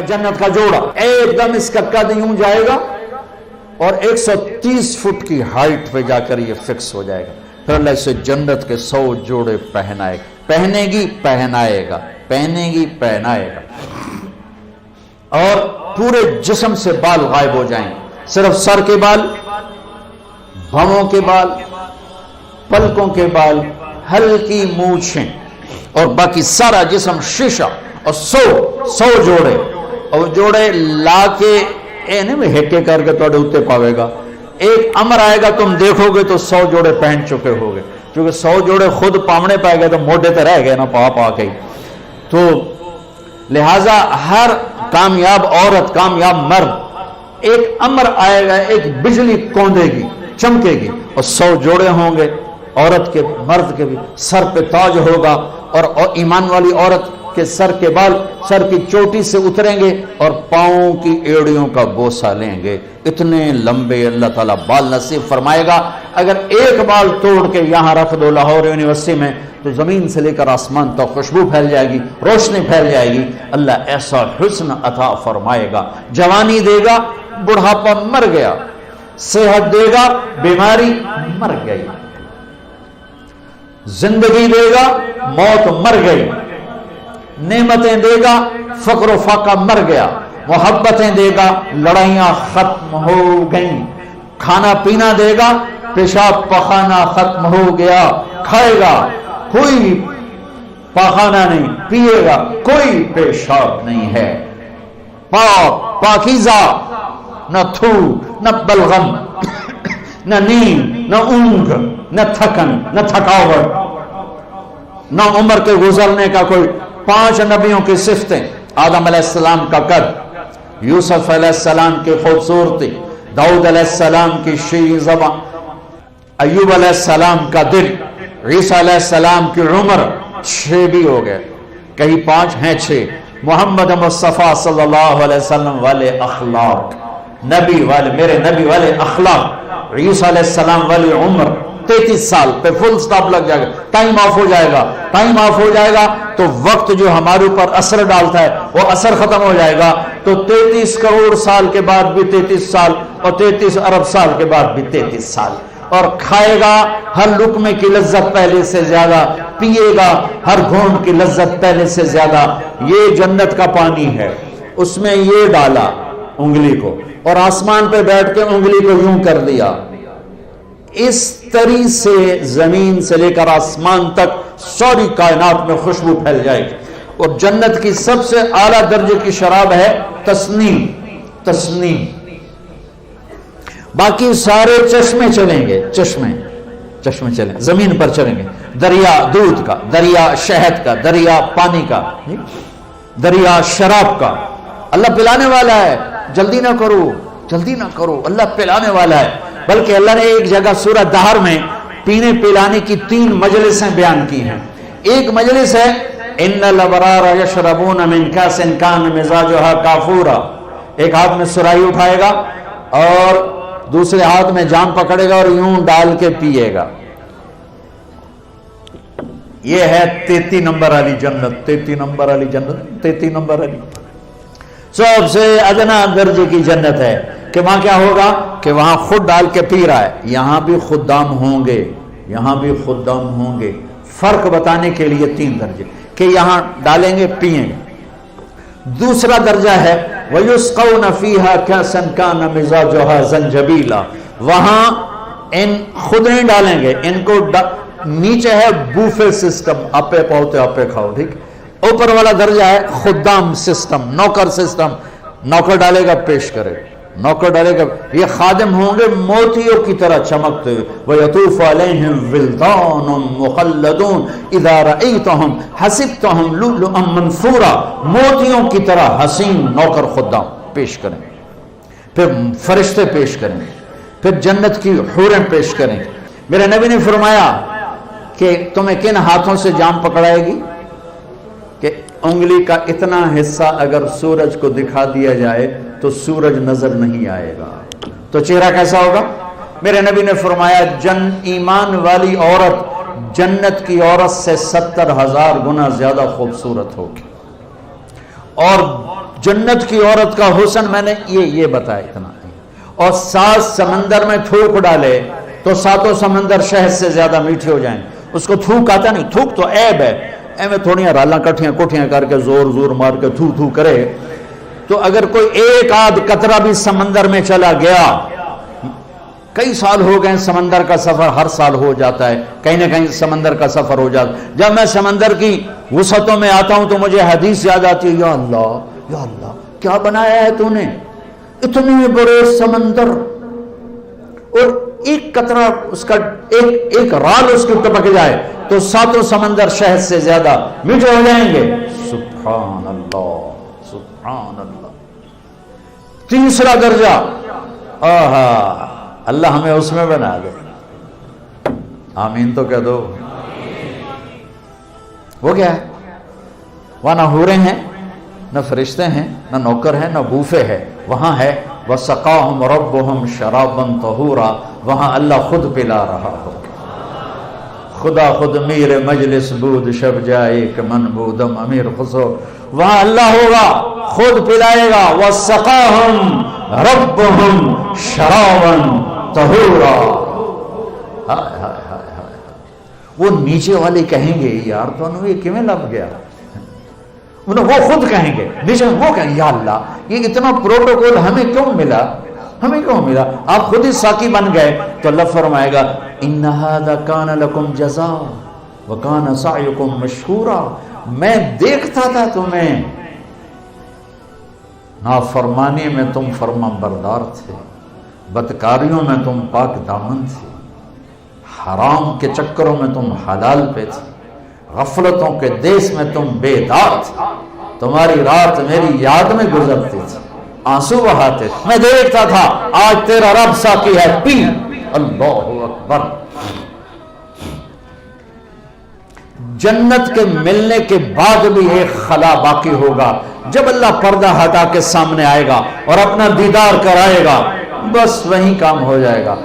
جنت کا جوڑا ایک دم اس کا قد یوں جائے گا اور 130 فٹ کی ہائٹ پہ جا کر یہ فکس ہو جائے گا. پھر اللہ اسے جنت کے 100 جوڑے پہنائے گا. پہنے گی پہنائے گا، پہنے گی پہنائے گا، اور پورے جسم سے بال غائب ہو جائیں گے. صرف سر کے بال، بھووں کے بال، پلکوں کے بال، ہلکی مونچھیں، اور باقی سارا جسم شیشہ. اور 100 جوڑے، اور جوڑے لا کے ہٹے کر کے توڑے ہوتے پاوے گا. ایک امر آئے گا تم دیکھو گے تو 100 جوڑے پہن چکے ہوگے، کیونکہ 100 جوڑے خود پامنے پائے گئے تو موڈے تو رہ گئے نا پا کے. تو لہٰذا ہر کامیاب عورت، کامیاب مرد، ایک امر آئے گا، ایک بجلی کوندے گی، چمکے گی، اور 100 جوڑے ہوں گے. عورت کے، مرد کے بھی سر پہ تاج ہوگا، اور ایمان والی عورت کہ سر کے بال سر کی چوٹی سے اتریں گے اور پاؤں کی ایڑیوں کا بوسہ لیں گے. اتنے لمبے اللہ تعالیٰ بال نصیب فرمائے گا. اگر ایک بال توڑ کے یہاں رکھ دو لاہور یونیورسٹی میں تو زمین سے لے کر آسمان تک خوشبو پھیل جائے گی، روشنی پھیل جائے گی. اللہ ایسا حسن عطا فرمائے گا. جوانی دے گا، بڑھاپا مر گیا. صحت دے گا، بیماری مر گئی. زندگی دے گا، موت مر گئی. نعمتیں دے گا، فقر و فاقہ مر گیا. محبتیں دے گا، لڑائیاں ختم ہو گئیں. کھانا پینا دے گا، پیشاب پخانہ ختم ہو گیا. کھائے گا، کوئی پاخانہ نہیں. پیے گا، کوئی پیشاب نہیں ہے. پاک پاکیزہ، نہ تھوک، نہ بلغم، نہ نیند، نہ اونگ، نہ تھکن، نہ تھکاوٹ، نہ عمر کے گزرنے کا کوئی. 5 نبیوں کی صفتیں: آدم علیہ السلام کا قد، یوسف علیہ السلام کی خوبصورتی، داؤد علیہ السلام کی شیریں زبان، ایوب علیہ السلام کا دل، عیسیٰ علیہ السلام کی عمر. 6 بھی ہو گئے، کہیں 5 ہیں 6. محمد مصطفیٰ صلی اللہ علیہ وسلم والے اخلاق، نبی والے، میرے نبی والے اخلاق. عیسیٰ علیہ السلام والی عمر 33 سال پہ فل سٹاپ لگ جائے گا. ٹائم آف ہو جائے گا. ٹائم آف ہو جائے گا تو وقت جو ہمارے اوپر اثر ڈالتا ہے وہ اثر ختم ہو جائے گا. تو 33 کروڑ سال کے بعد بھی 33 سال، اور 33 ارب سال کے بعد بھی 33 سال. اور کھائے گا، ہر لقمے کی لذت پہلے سے زیادہ. پیے گا، ہر گھونٹ کی لذت پہلے سے زیادہ. یہ جنت کا پانی ہے. اس میں یہ ڈالا انگلی کو، اور آسمان پہ بیٹھ کے انگلی کو یوں کر دیا. اس طرح سے زمین سے لے کر آسمان تک ساری کائنات میں خوشبو پھیل جائے گی. اور جنت کی سب سے اعلیٰ درجے کی شراب ہے تسنیم. تسنیم. باقی سارے چشمے چلیں گے، چشمے چلیں، زمین پر چلیں گے. دریا دودھ کا، دریا شہد کا، دریا پانی کا، دریا شراب کا. اللہ پلانے والا ہے. جلدی نہ کرو، جلدی نہ کرو، اللہ پلانے والا ہے. بلکہ اللہ نے ایک جگہ سورہ دہر میں پینے پلانے کی 3 مجلسیں بیان کی ہیں. ایک مجلس ہے ان الابرار یشربون من کاس کان مزاجها کافورا. ایک ہاتھ میں سراہی اٹھائے گا اور دوسرے ہاتھ میں جام پکڑے گا اور یوں ڈال کے پیے گا. یہ ہے 33 نمبر والی جنت. 33 نمبر والی جنت، 33 نمبر والی سب سے ادنا درجے کی جنت ہے. کہ وہاں کیا ہوگا کہ وہاں خود ڈال کے پی رہا ہے. یہاں بھی خدام ہوں گے، یہاں بھی خدام ہوں گے. فرق بتانے کے لیے 3 درجے کہ یہاں ڈالیں گے، پیئیں گے. دوسرا درجہ ہے وَيُسْقَوْنَ فِيهَا كَأْسًا كَانَ مِزَاجُهَا زَنْجَبِيلًا. وہاں ان خود نہیں ڈالیں گے، ان کو نیچے ہے بوفے سسٹم، اپے پہوتے اپے کھاؤ. ٹھیک. اوپر والا درجہ ہے خدام سسٹم، نوکر سسٹم. نوکر ڈالے گا، پیش کرے گا. نوکر ڈالے گا. یہ خادم ہوں گے موتیوں کی طرح چمکتے ہوئے. وَيَطُوفُ عَلَيْهِمْ وِلْدَانٌ مُخَلَّدُونَ إِذَا رَأَيْتَهُمْ حَسِبْتَهُمْ لُؤْلُؤًا مَنْثُورًا. موتیوں کی طرح حسین نوکر خدام پیش کریں. پھر فرشتے پیش کریں، پھر جنت کی حوریں پیش کریں. میرے نبی نے فرمایا کہ تمہیں کن ہاتھوں سے جام پکڑائے گی؟ کہ انگلی کا اتنا حصہ اگر سورج کو دکھا دیا جائے تو سورج نظر نہیں آئے گا، تو چہرہ کیسا ہوگا؟ میرے نبی نے فرمایا ایمان والی عورت جنت کی عورت سے 70,000 گنا زیادہ خوبصورت ہوگی، اور جنت کی عورت کا حسن میں نے یہ بتایا اتنا، اور 7 سمندر میں تھوک ڈالے تو 7 سمندر شہد سے زیادہ میٹھے ہو جائیں۔ اس کو تھوک آتا نہیں، تھوک تو عیب ہے، ایویں تھوڑیاں رالاں کٹھیاں کوٹھیاں کر کے زور مار کے تھو کرے، تو اگر کوئی ایک آدھ قطرہ بھی سمندر میں چلا گیا، کئی سال ہو گئے سمندر کا سفر، ہر سال ہو جاتا ہے، کہیں نہ کہیں سمندر کا سفر ہو جاتا ہے۔ جب میں سمندر کی وسعتوں میں آتا ہوں تو مجھے حدیث یاد آتی ہے، یا اللہ کیا بنایا ہے تو نے، اتنے بڑے سمندر، اور ایک قطرہ اس کا ایک رال اس کے ٹپک جائے تو 7 سمندر شہد سے زیادہ میٹھے ہو جائیں گے۔ سبحان اللہ سبحان اللہ۔ تیسرا درجہ، اللہ ہمیں اس میں بنا دے، آمین تو کہہ دو۔ وہ کیا ہے؟ وہاں نہ حوریں ہیں، نہ فرشتے ہیں، نہ نوکر ہیں، نہ بوفے ہے، وہاں ہے وَسَقَاهُمْ رَبُّهُمْ شَرَابًا طَهُورًا، وہاں اللہ خود پلا رہا ہو، خدا خود میر مجلس بود شب جائے کہ من بودم امیر خسو، وہاں اللہ ہوگا خود پلائے گا، وَسَقَاهُمْ رَبُّهُمْ شَرَابًا طَهُورًا۔ وہ نیچے والے کہیں گے یار تو انہوں یہ کیوں لگ گیا، وہ خود کہیں گے، نیچے وہ کہیں یا اللہ یہ اتنا پروٹوکول ہمیں کیوں ملا، آپ خود ہی ساقی بن گئے، تو اللہ فرمائے گا ان ھذا کان لکم جزاء وکان سعیکم مشکورا، میں دیکھتا تھا تمہیں، نافرمانی میں تم فرما بردار تھے، بدکاریوں میں تم پاک دامن تھے، حرام کے چکروں میں تم حلال پہ تھے، غفلتوں کے دیس میں تم بیدار تھے، تمہاری رات میری یاد میں گزرتی تھی، آنسو بہاتے تھے، میں دیکھتا تھا، آج تیرا رب ساقی ہے، پی۔ اللہ اکبر۔ جنت کے ملنے کے بعد بھی ایک خلا باقی ہوگا، جب اللہ پردہ ہٹا کے سامنے آئے گا اور اپنا دیدار کرائے گا، بس وہیں کام ہو جائے گا۔